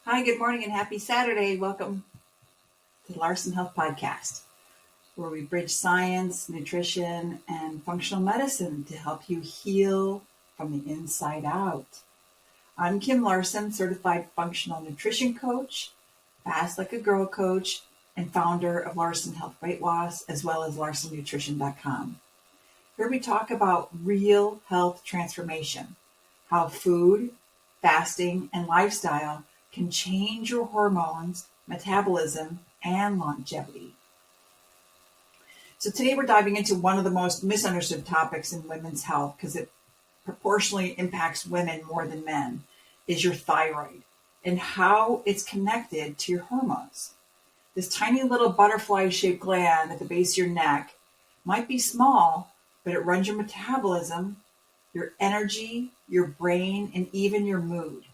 Hi, good morning, and happy Saturday. Welcome to the Larson Health Podcast, where we bridge science, nutrition, and functional medicine to help you heal from the inside out. I'm Kim Larson, certified functional nutrition coach, Fast Like a Girl coach, and founder of Larson Health Weight Loss, as well as LarsonNutrition.com. Here we talk about real health transformation, how food, fasting, and lifestyle can change your hormones, metabolism, and longevity. So today we're diving into one of the most misunderstood topics in women's health because it proportionally impacts women more than men, is your thyroid and how it's connected to your hormones. This tiny little butterfly-shaped gland at the base of your neck might be small, but it runs your metabolism, your energy, your brain, and even your mood.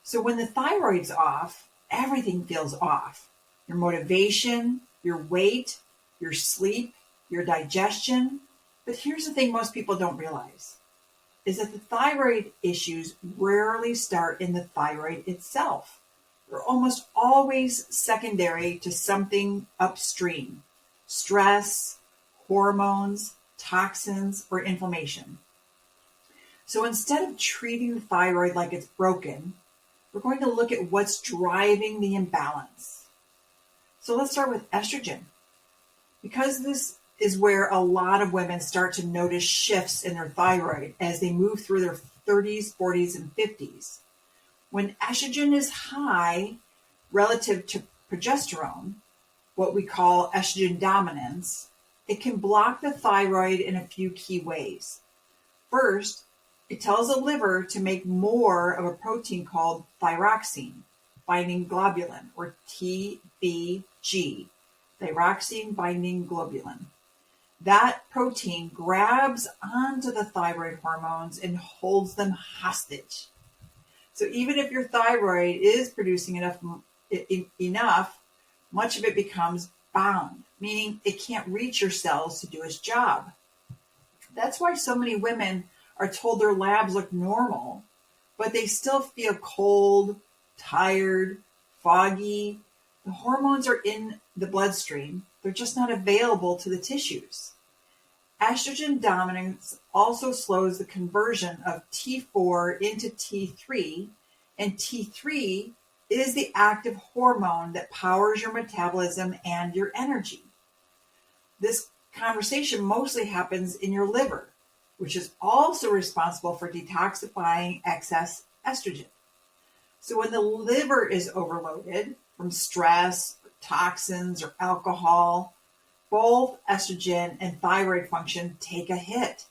So when the thyroid's off, everything feels off. Your motivation, your weight, your sleep, your digestion. But here's the thing most people don't realize, is that the thyroid issues rarely start in the thyroid itself. They're almost always secondary to something upstream: stress, hormones, toxins, or inflammation. So instead of treating the thyroid like it's broken, we're going to look at what's driving the imbalance. So let's start with estrogen, because this is where a lot of women start to notice shifts in their thyroid as they move through their 30s, 40s, and 50s. When estrogen is high relative to progesterone, what we call estrogen dominance, it can block the thyroid in a few key ways. First, it tells the liver to make more of a protein called thyroxine binding globulin, or TBG, thyroxine binding globulin. That protein grabs onto the thyroid hormones and holds them hostage. So even if your thyroid is producing enough, much of it becomes bound, meaning it can't reach your cells to do its job. That's why so many women are told their labs look normal, but they still feel cold, tired, foggy. The hormones are in the bloodstream. They're just not available to the tissues. Estrogen dominance also slows the conversion of T4 into T3, and T3 is the active hormone that powers your metabolism and your energy. This conversation mostly happens in your liver, which is also responsible for detoxifying excess estrogen. So when the liver is overloaded from stress, toxins, or alcohol, both estrogen and thyroid function take a hit.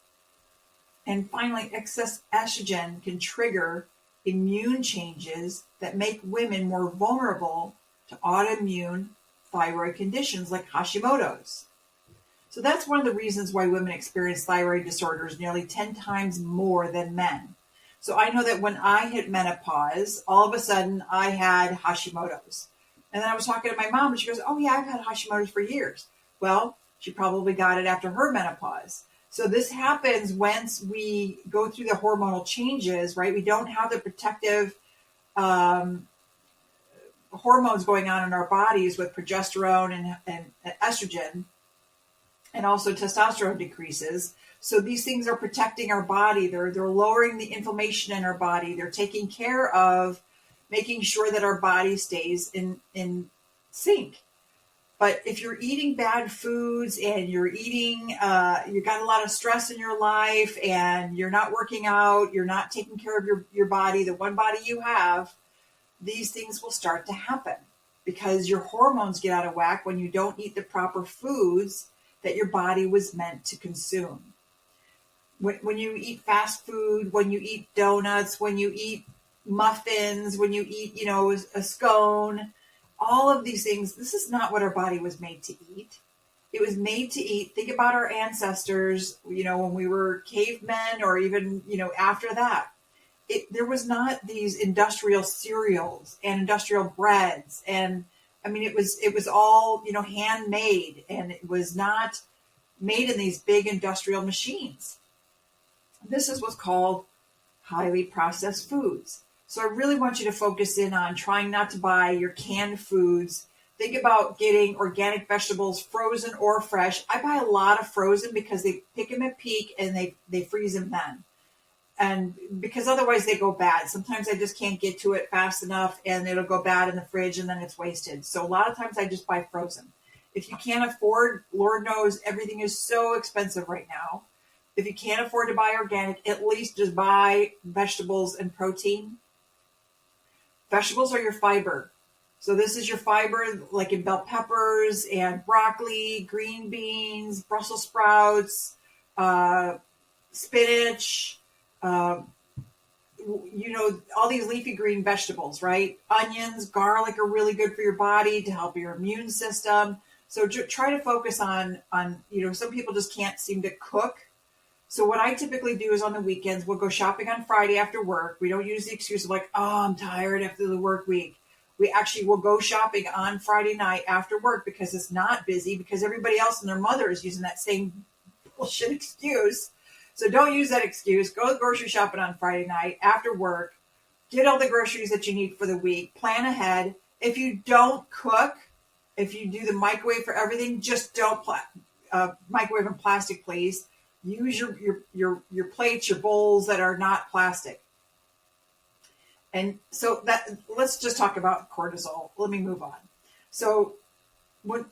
And finally, excess estrogen can trigger immune changes that make women more vulnerable to autoimmune thyroid conditions like Hashimoto's. So that's one of the reasons why women experience thyroid disorders nearly 10 times more than men. So I know that when I hit menopause, all of a sudden I had Hashimoto's. And then I was talking to my mom and she goes, "Oh yeah, I've had Hashimoto's for years." Well, she probably got it after her menopause. So this happens once we go through the hormonal changes, right? We don't have the protective hormones going on in our bodies with progesterone and estrogen. And also testosterone decreases. So these things are protecting our body. They're lowering the inflammation in our body. They're taking care of making sure that our body stays in sync. But if you're eating bad foods and you're eating, you've got a lot of stress in your life and you're not working out, you're not taking care of your body, the one body you have, these things will start to happen because your hormones get out of whack when you don't eat the proper foods that your body was meant to consume. When you eat fast food, when you eat donuts, when you eat muffins, when you eat, a scone, all of these things, this is not what our body was made to eat. It was made to eat. Think about our ancestors, when we were cavemen or even, after that. There was not these industrial cereals and industrial breads and it was all, handmade, and it was not made in these big industrial machines. This is what's called highly processed foods. So I really want you to focus in on trying not to buy your canned foods. Think about getting organic vegetables, frozen or fresh. I buy a lot of frozen because they pick them at peak and they freeze them then. And because otherwise they go bad. Sometimes I just can't get to it fast enough and it'll go bad in the fridge and then it's wasted. So a lot of times I just buy frozen. If you can't afford, Lord knows everything is so expensive right now. If you can't afford to buy organic, at least just buy vegetables and protein. Vegetables are your fiber. So this is your fiber, like in bell peppers and broccoli, green beans, Brussels sprouts, spinach, all these leafy green vegetables, right? Onions, garlic are really good for your body to help your immune system. So try to focus on, some people just can't seem to cook. So what I typically do is on the weekends, we'll go shopping on Friday after work. We don't use the excuse of like, oh, I'm tired after the work week. We actually will go shopping on Friday night after work because it's not busy, because everybody else and their mother is using that same bullshit excuse. So don't use that excuse. Go grocery shopping on Friday night after work. Get all the groceries that you need for the week. Plan ahead. If you don't cook, if you do the microwave for everything, just don't microwave in plastic, please. Use your plates, your bowls that are not plastic. And so let's just talk about cortisol. Let me move on. So when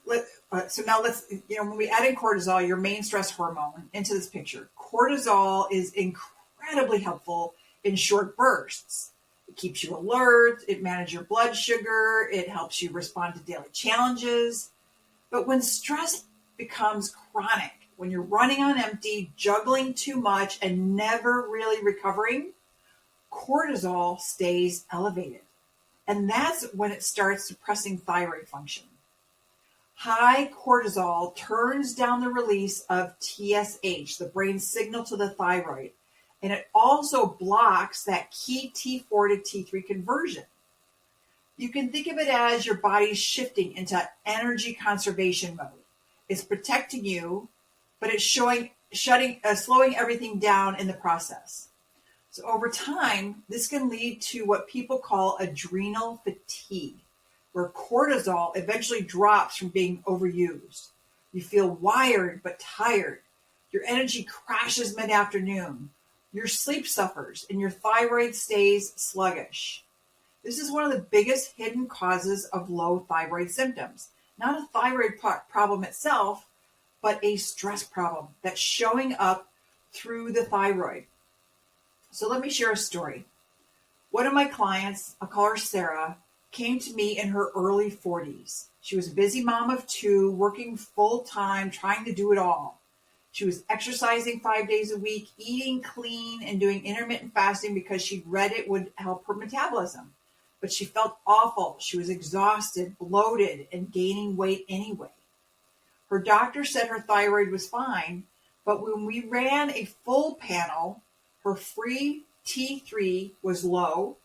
we add in cortisol, your main stress hormone, into this picture, cortisol is incredibly helpful in short bursts. It keeps you alert. It manages your blood sugar. It helps you respond to daily challenges. But when stress becomes chronic, when you're running on empty, juggling too much, and never really recovering, cortisol stays elevated. And that's when it starts suppressing thyroid function. High cortisol turns down the release of TSH, the brain's signal to the thyroid, and it also blocks that key T4 to T3 conversion. You can think of it as your body's shifting into energy conservation mode. It's protecting you, but it's slowing everything down in the process. So over time, this can lead to what people call adrenal fatigue, where cortisol eventually drops from being overused. You feel wired but tired. Your energy crashes mid-afternoon. Your sleep suffers and your thyroid stays sluggish. This is one of the biggest hidden causes of low thyroid symptoms. Not a thyroid problem itself, but a stress problem that's showing up through the thyroid. So let me share a story. One of my clients, I'll call her Sarah, came to me in her early 40s. She was a busy mom of two, working full time, trying to do it all. She was exercising 5 days a week, eating clean, and doing intermittent fasting because she'd read it would help her metabolism. But she felt awful. She was exhausted, bloated, and gaining weight anyway. Her doctor said her thyroid was fine, but when we ran a full panel, her free T3 was low,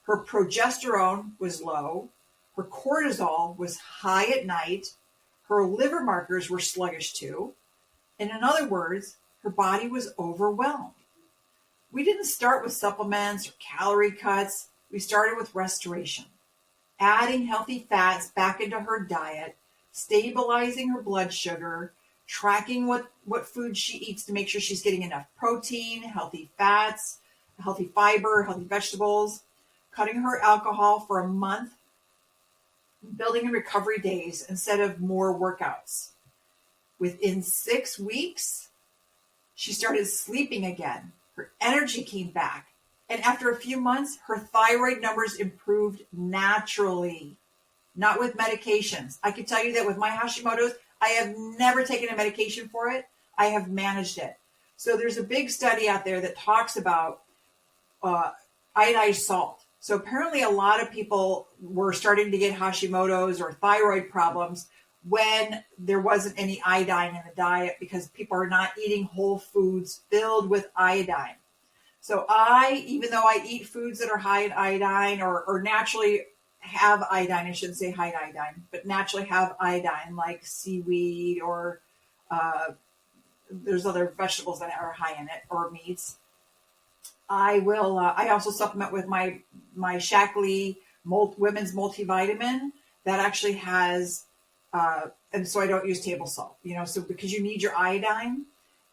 her progesterone was low, her cortisol was high at night, her liver markers were sluggish too, and in other words, her body was overwhelmed. We didn't start with supplements or calorie cuts. We started with restoration, adding healthy fats back into her diet, stabilizing her blood sugar, tracking what food she eats to make sure she's getting enough protein, healthy fats, healthy fiber, healthy vegetables, cutting her alcohol for a month, building in recovery days instead of more workouts. Within 6 weeks, she started sleeping again. Her energy came back. And after a few months, her thyroid numbers improved naturally, not with medications. I can tell you that with my Hashimoto's, I have never taken a medication for it. I have managed it. So there's a big study out there that talks about iodized salt. So apparently a lot of people were starting to get Hashimoto's or thyroid problems when there wasn't any iodine in the diet because people are not eating whole foods filled with iodine. So even though I eat foods that are high in iodine or naturally have iodine, I shouldn't say high in iodine, but naturally have iodine like seaweed or there's other vegetables that are high in it or meats. I also supplement with my Shaklee women's multivitamin that actually has, and so I don't use table salt, so because you need your iodine.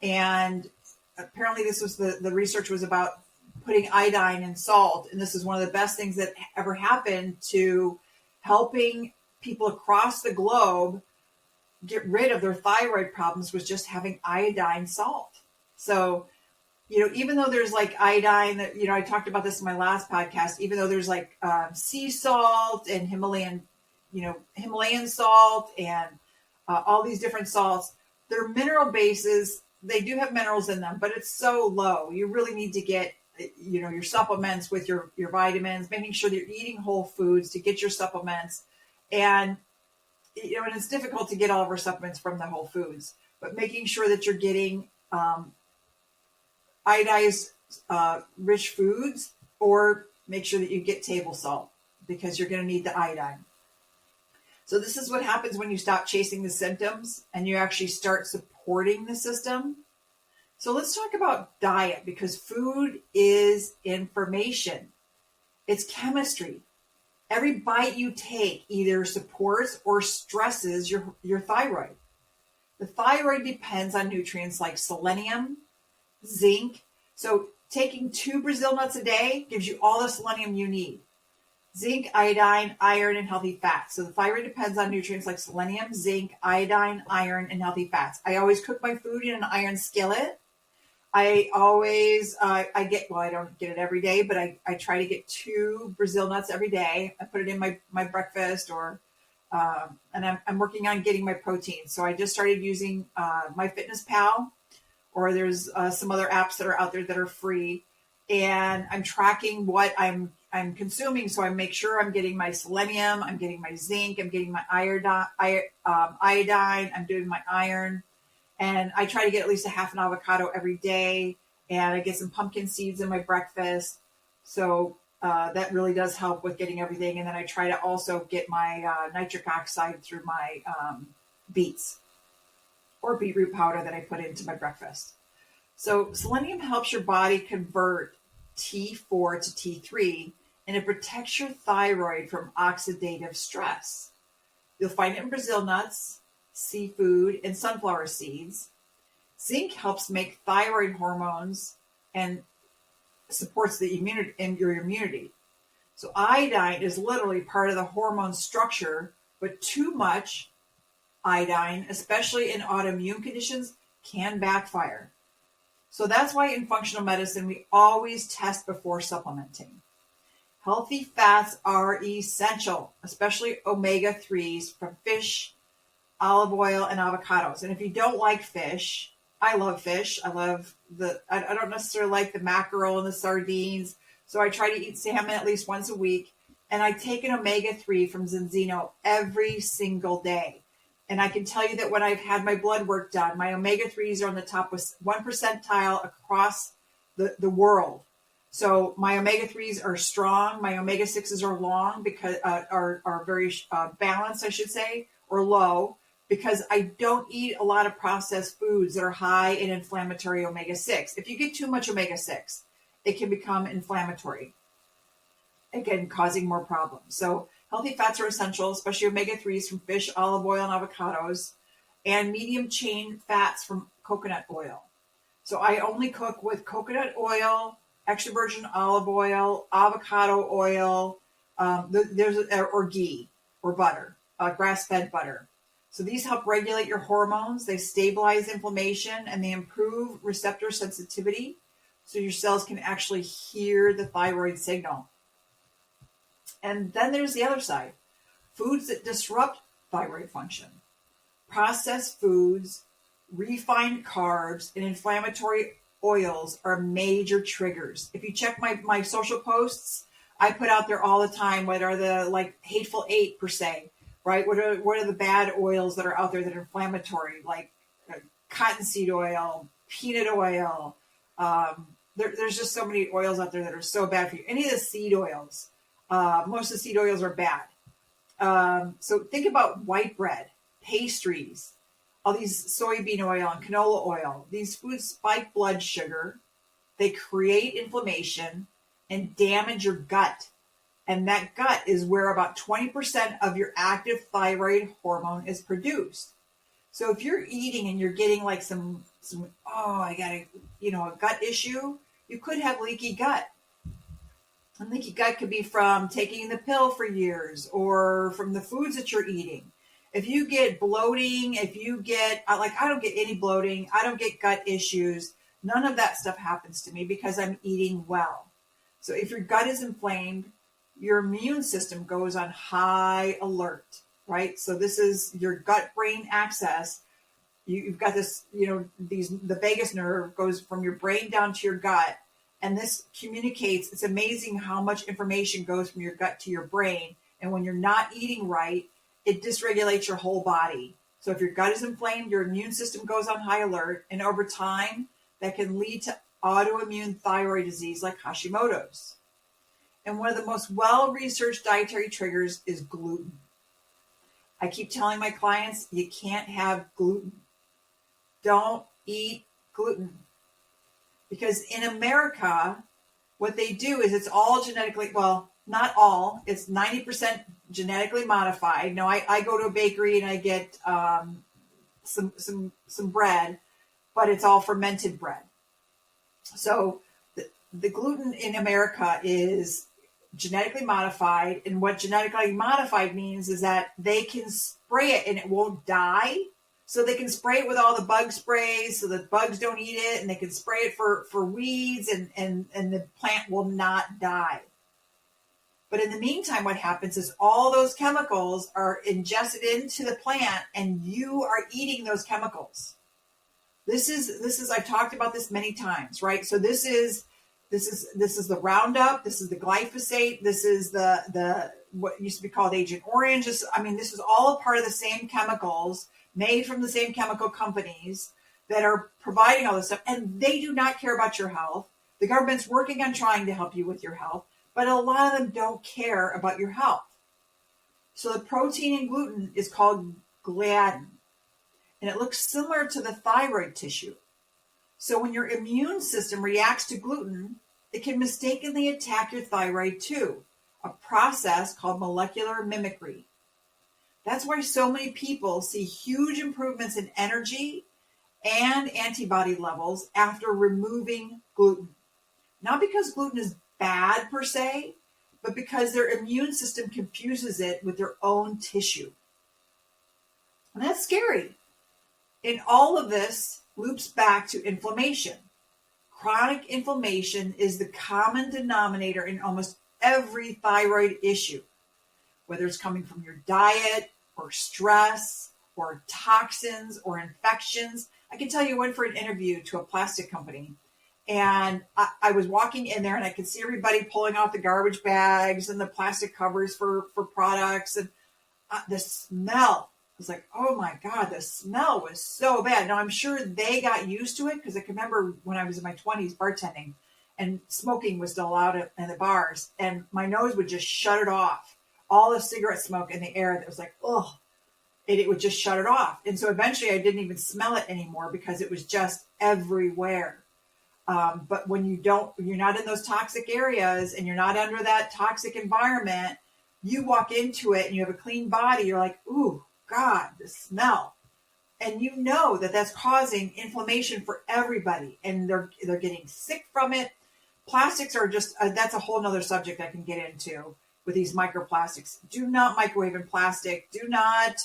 And apparently this was the research was about putting iodine in salt. And this is one of the best things that ever happened to helping people across the globe get rid of their thyroid problems, was just having iodine salt. So, even though there's like iodine that, I talked about this in my last podcast, even though there's like sea salt and Himalayan salt and all these different salts, they're mineral bases. They do have minerals in them, but it's so low. You really need to get, your supplements with your vitamins, making sure that you're eating whole foods to get your supplements. And, and it's difficult to get all of our supplements from the whole foods, but making sure that you're getting iodized rich foods, or make sure that you get table salt, because you're going to need the iodine. So this is what happens when you stop chasing the symptoms and you actually start supporting the system. So let's talk about diet, because food is information. It's chemistry. Every bite you take either supports or stresses your thyroid. The thyroid depends on nutrients like selenium, zinc. So taking 2 Brazil nuts a day gives you all the selenium you need. Zinc, iodine, iron, and healthy fats. So the thyroid depends on nutrients like selenium, zinc, iodine, iron, and healthy fats. I always cook my food in an iron skillet. I always, I don't get it every day, but I try to get 2 Brazil nuts every day. I put it in my breakfast, or, and I'm working on getting my protein. So I just started using MyFitnessPal, or there's some other apps that are out there that are free, and I'm tracking what I'm consuming. So I make sure I'm getting my selenium, I'm getting my zinc, I'm getting my iodine, I'm doing my iron. And I try to get at least a half an avocado every day. And I get some pumpkin seeds in my breakfast. So that really does help with getting everything. And then I try to also get my nitric oxide through my beets, or beetroot powder that I put into my breakfast. So selenium helps your body convert T4 to T3, and it protects your thyroid from oxidative stress. You'll find it in Brazil nuts, seafood, and sunflower seeds. Zinc helps make thyroid hormones and supports the immunity in your immunity. So iodine is literally part of the hormone structure, but too much iodine, especially in autoimmune conditions, can backfire. So that's why in functional medicine, we always test before supplementing. Healthy fats are essential, especially omega-3s from fish, olive oil, and avocados. And if you don't like fish, I love fish. I don't necessarily like the mackerel and the sardines. So I try to eat salmon at least once a week. And I take an omega-3 from Zinzino every single day. And I can tell you that when I've had my blood work done, my omega-3s are on the top with 1 percentile across the world. So my omega-3s are strong. My omega-6s are long, because are very balanced, I should say, or low, because I don't eat a lot of processed foods that are high in inflammatory omega-6. If you get too much omega-6, it can become inflammatory, again, causing more problems. So healthy fats are essential, especially omega-3s from fish, olive oil, and avocados, and medium chain fats from coconut oil. So I only cook with coconut oil, extra virgin olive oil, avocado oil, or ghee or butter, grass-fed butter. So these help regulate your hormones. They stabilize inflammation, and they improve receptor sensitivity, so your cells can actually hear the thyroid signal. And then there's the other side, foods that disrupt thyroid function. Processed foods, refined carbs, and inflammatory oils are major triggers. If you check my social posts, I put out there all the time what are the hateful eight per se, right? What are the bad oils that are out there that are inflammatory, like cottonseed oil, peanut oil. There's just so many oils out there that are so bad for you. Any of the seed oils, most of the seed oils are bad. So think about white bread, pastries, all these soybean oil and canola oil. These foods spike blood sugar, they create inflammation and damage your gut. And that gut is where about 20% of your active thyroid hormone is produced. So if you're eating and you're getting like I got a gut issue, you could have leaky gut. And leaky gut could be from taking the pill for years or from the foods that you're eating. If you get bloating, if you get, I don't get any bloating, I don't get gut issues. None of that stuff happens to me because I'm eating well. So if your gut is inflamed, your immune system goes on high alert, right? So this is your gut-brain axis. You've got this, the vagus nerve goes from your brain down to your gut. And this communicates, it's amazing how much information goes from your gut to your brain. And when you're not eating right, it dysregulates your whole body. So if your gut is inflamed, your immune system goes on high alert. And over time, that can lead to autoimmune thyroid disease like Hashimoto's. And one of the most well-researched dietary triggers is gluten. I keep telling my clients, you can't have gluten. Don't eat gluten. Because in America, what they do is it's all genetically, well, not all, it's 90% genetically modified. Now, I go to a bakery and I get some bread, but it's all fermented bread. So the gluten in America is genetically modified. And what genetically modified means is that they can spray it and it won't die. So they can spray it with all the bug sprays so that bugs don't eat it, and they can spray it for weeds and the plant will not die. But in the meantime, what happens is all those chemicals are ingested into the plant and you are eating those chemicals. This is I've talked about this many times, right? So this is the Roundup, this is the glyphosate, this is the what used to be called Agent Orange. This is all a part of the same chemicals made from the same chemical companies that are providing all this stuff, and they do not care about your health. The government's working on trying to help you with your health, but a lot of them don't care about your health. So the protein in gluten is called gliadin, and it looks similar to the thyroid tissue. So when your immune system reacts to gluten, it can mistakenly attack your thyroid too, a process called molecular mimicry. That's why so many people see huge improvements in energy and antibody levels after removing gluten. Not because gluten is bad per se, but because their immune system confuses it with their own tissue. And that's scary. And all of this loops back to inflammation. Chronic inflammation is the common denominator in almost every thyroid issue, whether it's coming from your diet or stress or toxins or infections. I can tell you, I went for an interview to a plastic company, and I was walking in there and I could see everybody pulling out the garbage bags and the plastic covers for products. And the smell was like, oh my God, the smell was so bad. Now, I'm sure they got used to it because I can remember when I was in my 20s bartending and smoking was still allowed in the bars, and my nose would just shut it off. All the cigarette smoke in the air that was like, oh, it would just shut it off. And so eventually I didn't even smell it anymore because it was just everywhere. But when you're not in those toxic areas and you're not under that toxic environment, you walk into it and you have a clean body. You're like, ooh, God, the smell. And you know that that's causing inflammation for everybody. And they're getting sick from it. Plastics are just, that's a whole nother subject I can get into. With these microplastics. Do not microwave in plastic. Do not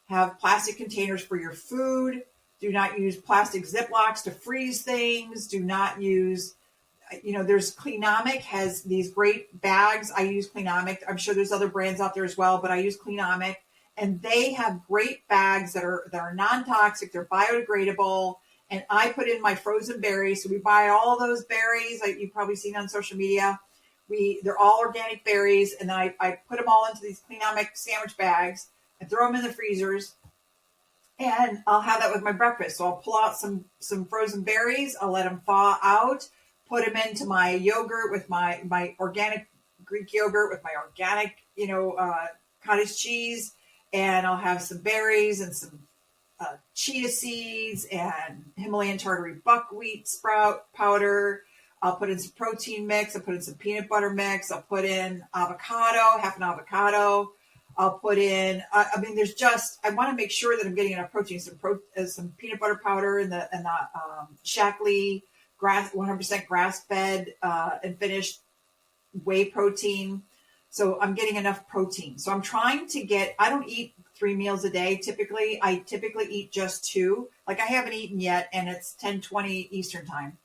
have plastic containers for your food. Do not use plastic Ziplocs to freeze things. Do not use, there's Cleanomic has these great bags. I use Cleanomic. I'm sure there's other brands out there as well, but I use Cleanomic, and they have great bags that are non-toxic. They're biodegradable. And I put in my frozen berries. So we buy all those berries, like you've probably seen on social media. They're all organic berries. And then I put them all into these Cleanomic sandwich bags and throw them in the freezers. And I'll have that with my breakfast. So I'll pull out some frozen berries. I'll let them thaw out, put them into my yogurt with my organic Greek yogurt with my organic, cottage cheese. And I'll have some berries and some chia seeds and Himalayan tartary buckwheat sprout powder. I'll put in some protein mix. I'll put in some peanut butter mix. I'll put in avocado, half an avocado. I'll put in, I want to make sure that I'm getting enough protein. Some peanut butter powder and the Shaklee 100% grass fed and finished whey protein. So I'm getting enough protein. So I'm trying to I don't eat 3 meals a day. I typically eat just 2. Like I haven't eaten yet, and it's 10:20 Eastern time.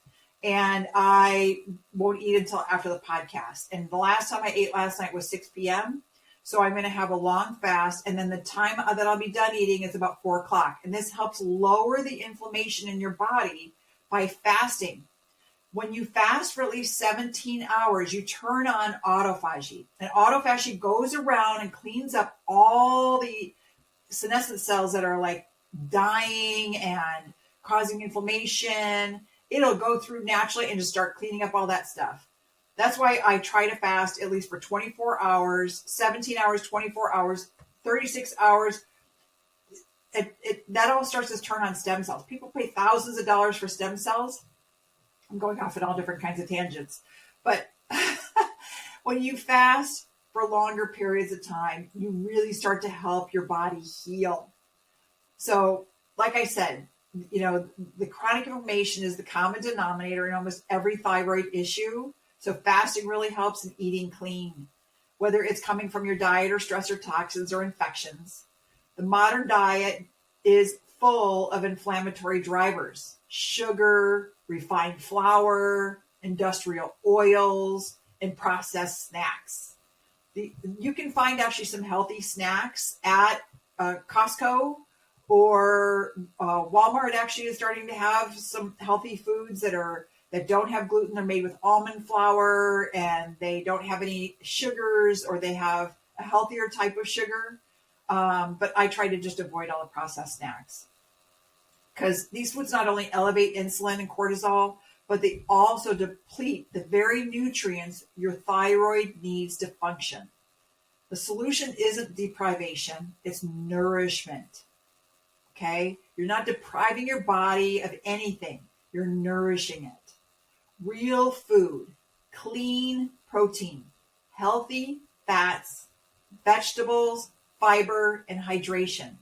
And I won't eat until after the podcast. And the last time I ate last night was 6 p.m. So I'm going to have a long fast. And then the time that I'll be done eating is about 4 o'clock. And this helps lower the inflammation in your body by fasting. When you fast for at least 17 hours, you turn on autophagy. And autophagy goes around and cleans up all the senescent cells that are like dying and causing inflammation. It'll go through naturally and just start cleaning up all that stuff. That's why I try to fast at least for 24 hours, 17 hours, 24 hours, 36 hours. That all starts to turn on stem cells. People pay thousands of dollars for stem cells. I'm going off in all different kinds of tangents. But when you fast for longer periods of time, you really start to help your body heal. So, like I said, the chronic inflammation is the common denominator in almost every thyroid issue. So fasting really helps in eating clean, whether it's coming from your diet or stress or toxins or infections. The modern diet is full of inflammatory drivers: sugar, refined flour, industrial oils, and processed snacks. You can find actually some healthy snacks at Costco or Walmart. Actually is starting to have some healthy foods that don't have gluten. They're made with almond flour and they don't have any sugars, or they have a healthier type of sugar. But I try to just avoid all the processed snacks, because these foods not only elevate insulin and cortisol, but they also deplete the very nutrients your thyroid needs to function. The solution isn't deprivation, it's nourishment. Okay? You're not depriving your body of anything. You're nourishing it. Real food, clean protein, healthy fats, vegetables, fiber, and hydration.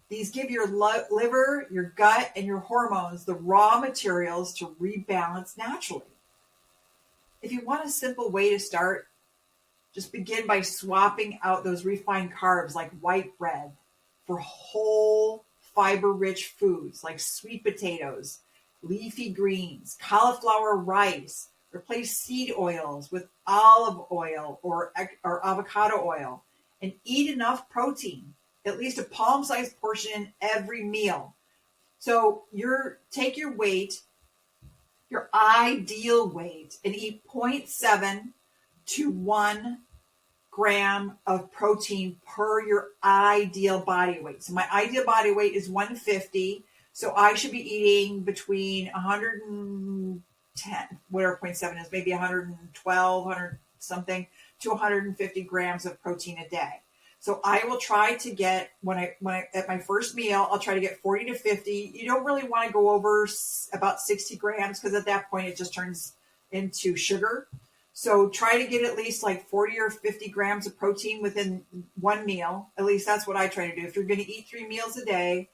These give your liver, your gut, and your hormones the raw materials to rebalance naturally. If you want a simple way to start, just begin by swapping out those refined carbs like white bread for whole fiber-rich foods like sweet potatoes, leafy greens, cauliflower rice. Replace seed oils with olive oil or avocado oil, and eat enough protein, at least a palm-sized portion in every meal. So take your weight, your ideal weight, and eat 0.7 to 1 gram of protein per your ideal body weight. So my ideal body weight is 150. So I should be eating between 110, whatever 0.7 is, maybe 112, 100 something, to 150 grams of protein a day. So I will try to get, when I at my first meal, I'll try to get 40 to 50. You don't really want to go over about 60 grams, because at that point it just turns into sugar. So try to get at least like 40 or 50 grams of protein within one meal. At least that's what I try to do. If you're going to eat 3 meals a day,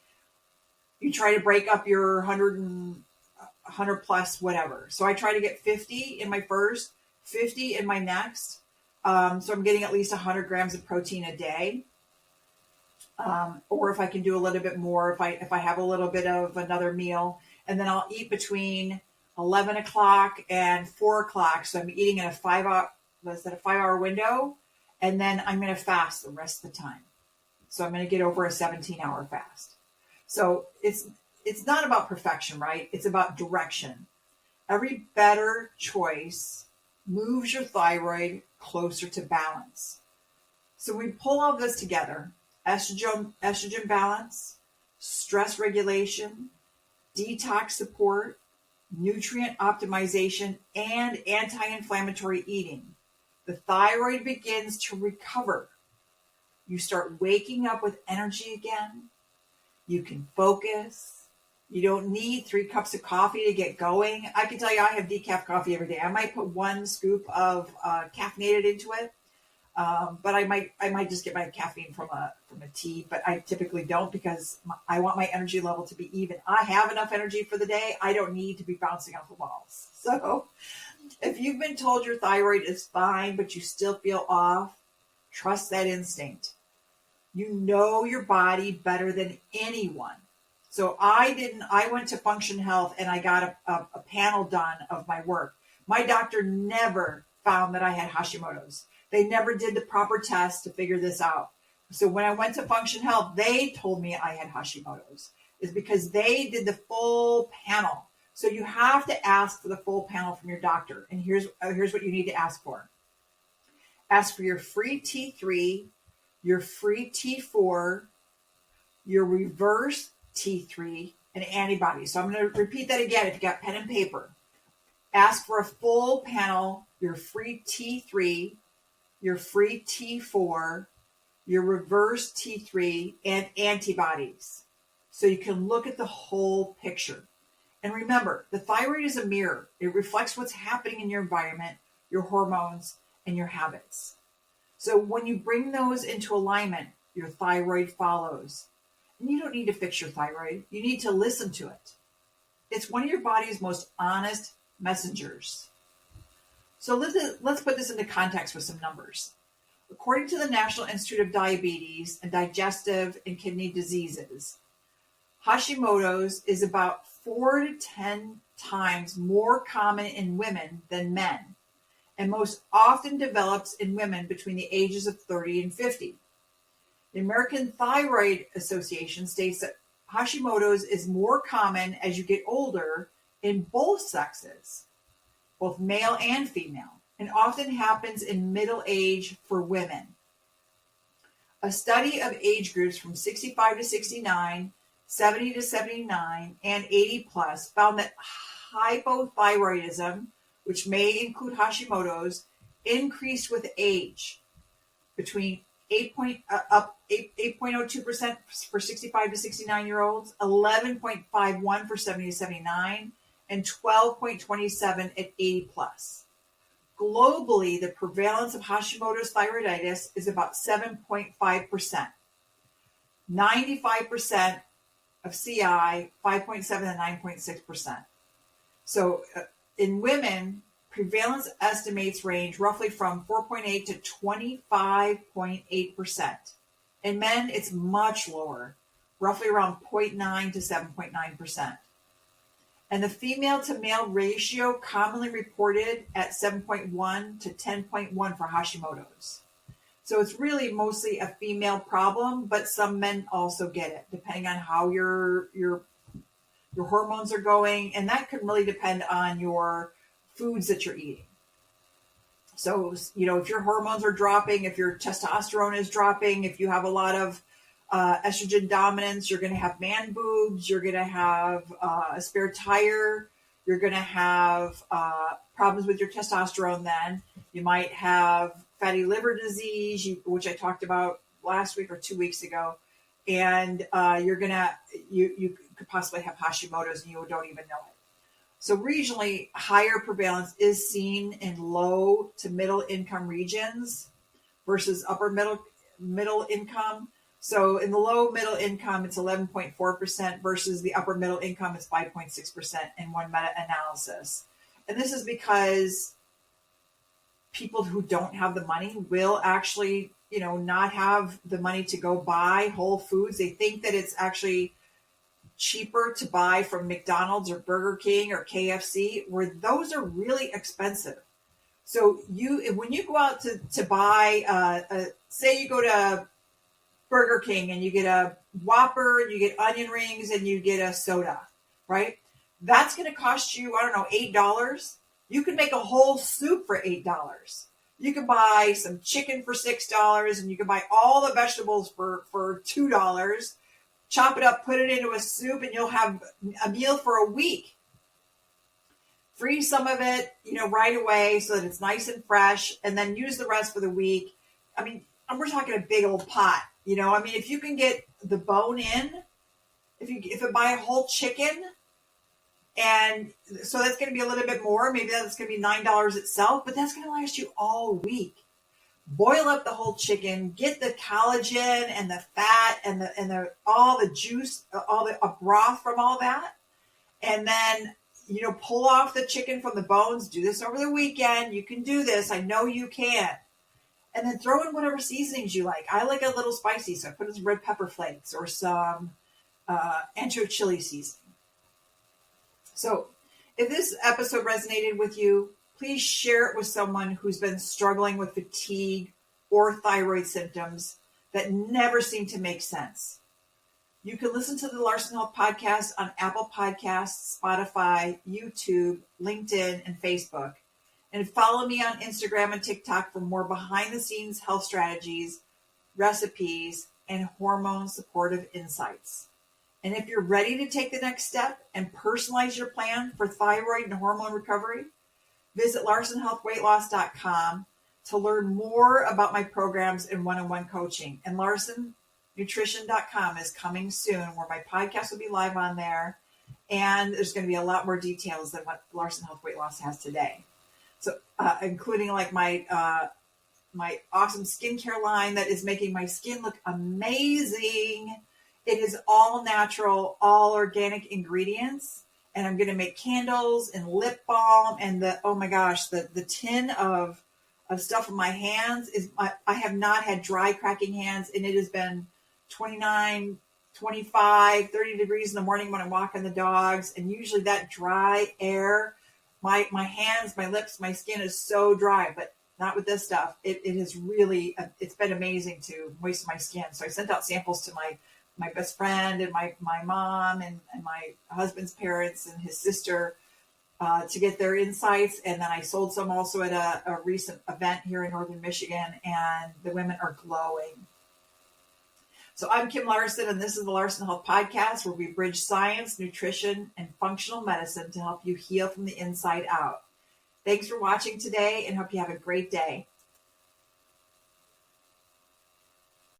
you try to break up your 100 plus whatever. So I try to get 50 in my first, 50 in my next. So I'm getting at least 100 grams of protein a day. Or if I can do a little bit more, if I have a little bit of another meal, and then I'll eat between 11 o'clock and 4 o'clock. So I'm eating in a 5-hour window, and then I'm going to fast the rest of the time. So I'm going to get over a 17-hour fast. So it's not about perfection, right? It's about direction. Every better choice moves your thyroid closer to balance. So we pull all this together: estrogen balance, stress regulation, detox support, nutrient optimization, and anti-inflammatory eating. The thyroid begins to recover. You start waking up with energy again. You can focus. You don't need 3 cups of coffee to get going. I can tell you I have decaf coffee every day. I might put 1 scoop of caffeinated into it. But I might just get my caffeine from a tea, but I typically don't because I want my energy level to be even. I have enough energy for the day. I don't need to be bouncing off the walls. So if you've been told your thyroid is fine, but you still feel off, trust that instinct. You know your body better than anyone. So I went to Function Health and I got a panel done of my work. My doctor never found that I had Hashimoto's. They never did the proper test to figure this out. So when I went to Function Health, they told me I had Hashimoto's. Is because they did the full panel. So you have to ask for the full panel from your doctor. And here's what you need to ask for. Ask for your free T3, your free T4, your reverse T3, and antibodies. So I'm going to repeat that again if you got pen and paper. Ask for a full panel, your free T3, your free T4, your reverse T3, and antibodies. So you can look at the whole picture. And remember, the thyroid is a mirror. It reflects what's happening in your environment, your hormones, and your habits. So when you bring those into alignment, your thyroid follows. And you don't need to fix your thyroid. You need to listen to it. It's one of your body's most honest messengers. So let's put this into context with some numbers. According to the National Institute of Diabetes and Digestive and Kidney Diseases, Hashimoto's is about 4 to 10 times more common in women than men, and most often develops in women between the ages of 30 and 50. The American Thyroid Association states that Hashimoto's is more common as you get older in both sexes, both male and female, and often happens in middle age for women. A study of age groups from 65 to 69, 70 to 79, and 80 plus found that hypothyroidism, which may include Hashimoto's, increased with age between 8.02% for 65 to 69-year-olds, 11.51 for 70 to 79, and 12.27 at 80 plus. Globally, the prevalence of Hashimoto's thyroiditis is about 7.5%. 95% of CI, 5.7 and 9.6%. So in women, prevalence estimates range roughly from 4.8 to 25.8%. In men, it's much lower, roughly around 0.9 to 7.9%. And the female to male ratio commonly reported at 7.1 to 10.1 for Hashimoto's. So it's really mostly a female problem, but some men also get it, depending on how your hormones are going. And that could really depend on your foods that you're eating. So, if your hormones are dropping, if your testosterone is dropping, if you have a lot of estrogen dominance, you're going to have man boobs, you're going to have a spare tire, you're going to have problems with your testosterone then. You might have fatty liver disease, which I talked about last week or 2 weeks ago. And you could possibly have Hashimoto's and you don't even know it. So regionally, higher prevalence is seen in low to middle income regions versus upper middle income. So in the low middle income, it's 11.4% versus the upper middle income is 5.6% in one meta-analysis. And this is because people who don't have the money will actually, not have the money to go buy whole foods. They think that it's actually cheaper to buy from McDonald's or Burger King or KFC, where those are really expensive. So when you go out to buy, say you go to Burger King and you get a Whopper, and you get onion rings, and you get a soda, right? That's going to cost you, $8. You can make a whole soup for $8. You can buy some chicken for $6, and you can buy all the vegetables for $2. Chop it up, put it into a soup, and you'll have a meal for a week. Freeze some of it, right away so that it's nice and fresh, and then use the rest for the week. We're talking a big old pot. If you can get the bone in, If you buy a whole chicken, and so that's going to be a little bit more, maybe that's going to be $9 itself, but that's going to last you all week. Boil up the whole chicken, get the collagen and the fat and the all the juice, all the broth from all that, and then pull off the chicken from the bones. Do this over the weekend. You can do this. I know you can. And then throw in whatever seasonings you like. I like a little spicy, so I put in some red pepper flakes or some ancho chili seasoning. So if this episode resonated with you, please share it with someone who's been struggling with fatigue or thyroid symptoms that never seem to make sense. You can listen to the Larson Health Podcast on Apple Podcasts, Spotify, YouTube, LinkedIn, and Facebook. And follow me on Instagram and TikTok for more behind-the-scenes health strategies, recipes, and hormone-supportive insights. And if you're ready to take the next step and personalize your plan for thyroid and hormone recovery, visit LarsonHealthWeightLoss.com to learn more about my programs and one-on-one coaching. And LarsonNutrition.com is coming soon, where my podcast will be live on there. And there's going to be a lot more details than what Larson Health Weight Loss has today. So including like my awesome skincare line that is making my skin look amazing. It is all natural, all organic ingredients. And I'm going to make candles and lip balm and the tin of stuff in my hands I have not had dry cracking hands, and it has been 29, 25, 30 degrees in the morning when I'm walking the dogs. And usually that dry air, my hands, my lips, my skin is so dry, but not with this stuff. It has really, it's been amazing to moisten my skin. So I sent out samples to my best friend and my mom and my husband's parents and his sister to get their insights. And then I sold some also at a recent event here in Northern Michigan, and the women are glowing. So I'm Kim Larson, and this is the Larson Health Podcast, where we bridge science, nutrition, and functional medicine to help you heal from the inside out. Thanks for watching today, and hope you have a great day.